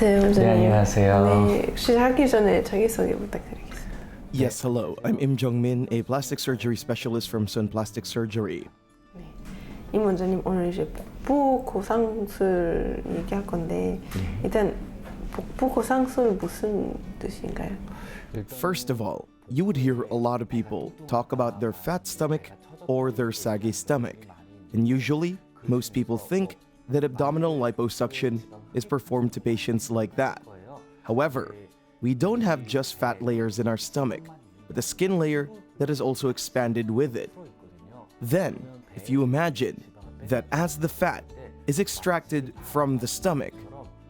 안녕하세요, 원장님. 네, 안녕하세요. 네, 시작하기 전에 자기소개 부탁드리겠습니다. Yes, hello. I'm Im Jong-min, a plastic surgery specialist from Soonplus Plastic Surgery. 네. 임 원장님, 오늘 이제 복부 고상술 얘기할 건데 일단 복부 고상술 무슨 뜻인가요? First of all, you would hear a lot of people talk about their fat stomach or their saggy stomach. And usually, most people think that abdominal liposuction is performed to patients like that. However, we don't have just fat layers in our stomach, but a skin layer that is also expanded with it. Then, if you imagine that as the fat is extracted from the stomach,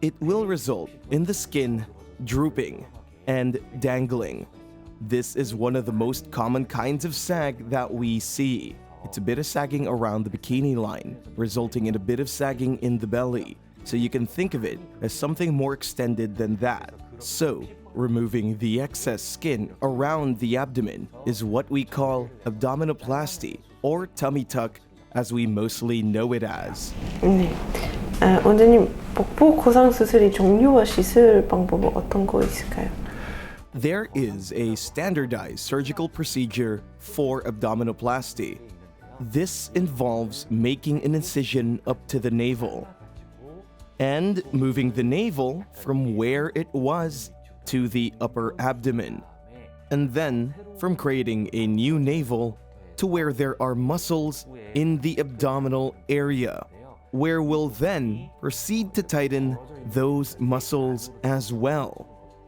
it will result in the skin drooping and dangling. This is one of the most common kinds of sag that we see. It's a bit of sagging around the bikini line, resulting in a bit of sagging in the belly. So you can think of it as something more extended than that. So, removing the excess skin around the abdomen is what we call abdominoplasty or tummy tuck as we mostly know it as. 네. 원장님, 복부 고상 수술의 종류와 시술 방법은 어떤 거 있을까요? There is a standardized surgical procedure for abdominoplasty. This involves making an incision up to the navel and moving the navel from where it was to the upper abdomen, and then from creating a new navel to where there are muscles in the abdominal area, where we'll then proceed to tighten those muscles as well.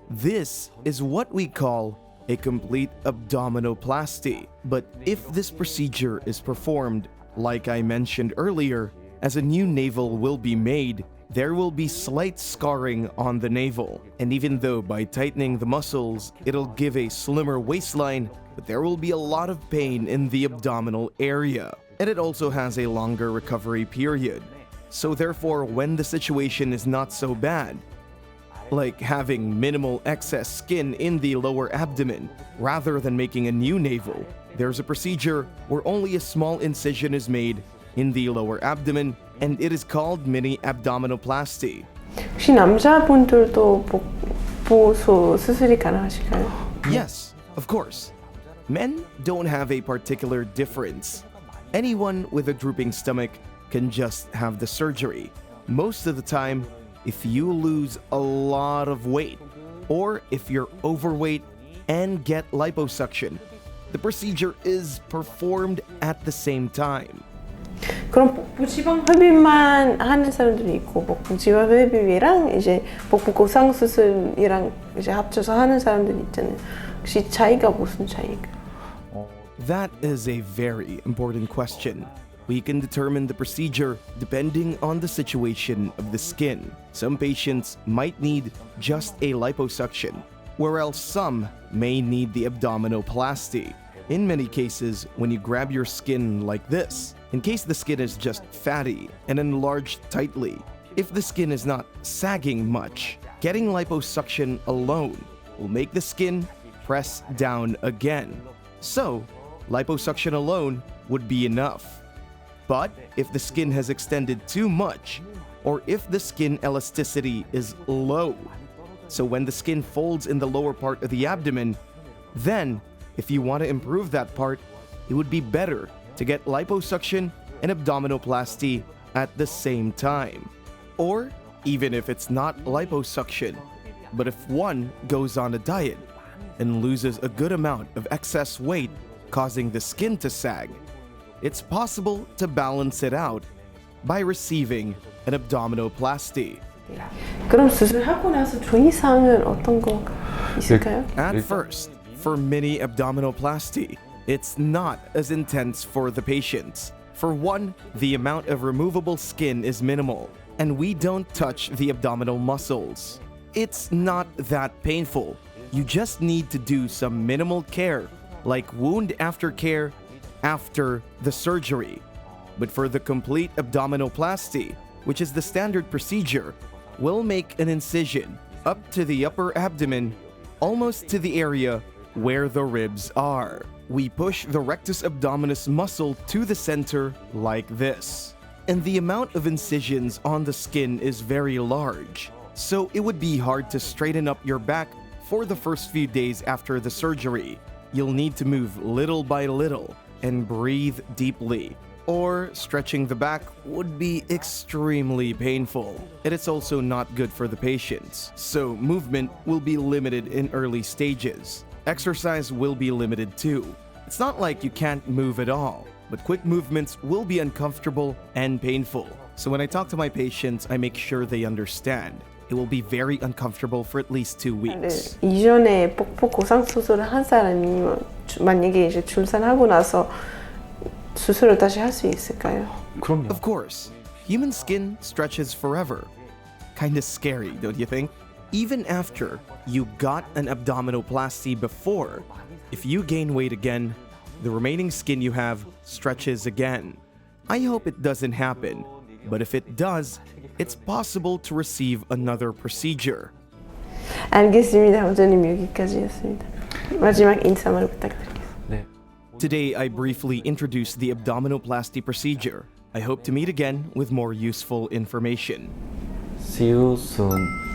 This is what we call a complete abdominoplasty. But if this procedure is performed, like I mentioned earlier, as a new navel will be made, there will be slight scarring on the navel. And even though by tightening the muscles, it'll give a slimmer waistline, but there will be a lot of pain in the abdominal area. And it also has a longer recovery period. So therefore, when the situation is not so bad, like having minimal excess skin in the lower abdomen, rather than making a new navel, there's a procedure where only a small incision is made in the lower abdomen, and it is called mini abdominoplasty. 혹시 남자분들도 복부 수술이 가능하실까요? Yes, of course. Men don't have a particular difference. Anyone with a drooping stomach can just have the surgery. Most of the time, if you lose a lot of weight, or if you're overweight and get liposuction, the procedure is performed at the same time. 그럼 복부 지방 흡입만 하는 사람들이 있고 복부 지방 흡입이랑 이제 복부 고상 수술이랑 이제 합쳐서 하는 사람들이 있잖아요. 혹시 차이가 무슨 차이일까요? That is a very important question. We can determine the procedure depending on the situation of the skin. Some patients might need just a liposuction, whereas some may need the abdominoplasty. In many cases, when you grab your skin like this, in case the skin is just fatty and enlarged tightly, if the skin is not sagging much, getting liposuction alone will make the skin press down again. So, liposuction alone would be enough. But if the skin has extended too much, or if the skin elasticity is low, so when the skin folds in the lower part of the abdomen, then if you want to improve that part, it would be better to get liposuction and abdominoplasty at the same time. Or even if it's not liposuction, but if one goes on a diet and loses a good amount of excess weight causing the skin to sag, it's possible to balance it out by receiving an abdominoplasty. 그럼 수술하고 나서 주의사항은 어떤 거 있을까요? At first, for mini abdominoplasty, it's not as intense for the patients. For one, the amount of removable skin is minimal, and we don't touch the abdominal muscles. It's not that painful. You just need to do some minimal care, like wound aftercare after the surgery. But for the complete abdominoplasty, which is the standard procedure, we'll make an incision up to the upper abdomen, almost to the area where the ribs are. We push the rectus abdominis muscle to the center like this. And the amount of incisions on the skin is very large. so it would be hard to straighten up your back for the first few days after the surgery. You'll need to move little by little and breathe deeply, or stretching the back would be extremely painful. And it's also not good for the patients, so movement will be limited in early stages. Exercise will be limited too. It's not like you can't move at all, but quick movements will be uncomfortable and painful. So when I talk to my patients, I make sure they understand. It will be very uncomfortable for at least 2 weeks. 이전에 복부 고상 수술을 한 사람이 만약에 이제 출산하고 나서 수술을 다시 할 수 있을까요? 그럼요. Of course, human skin stretches forever. Kinda scary, don't you think? Even after you got an abdominoplasty before, if you gain weight again, the remaining skin you have stretches again. I hope it doesn't happen, but if it does, it's possible to receive another procedure. 알겠습니다. 원장님 여기까지였습니다. 마지막 인사말 부탁드리겠습니다. 네. Today, I briefly introduced the abdominoplasty procedure. I hope to meet again with more useful information. See you soon.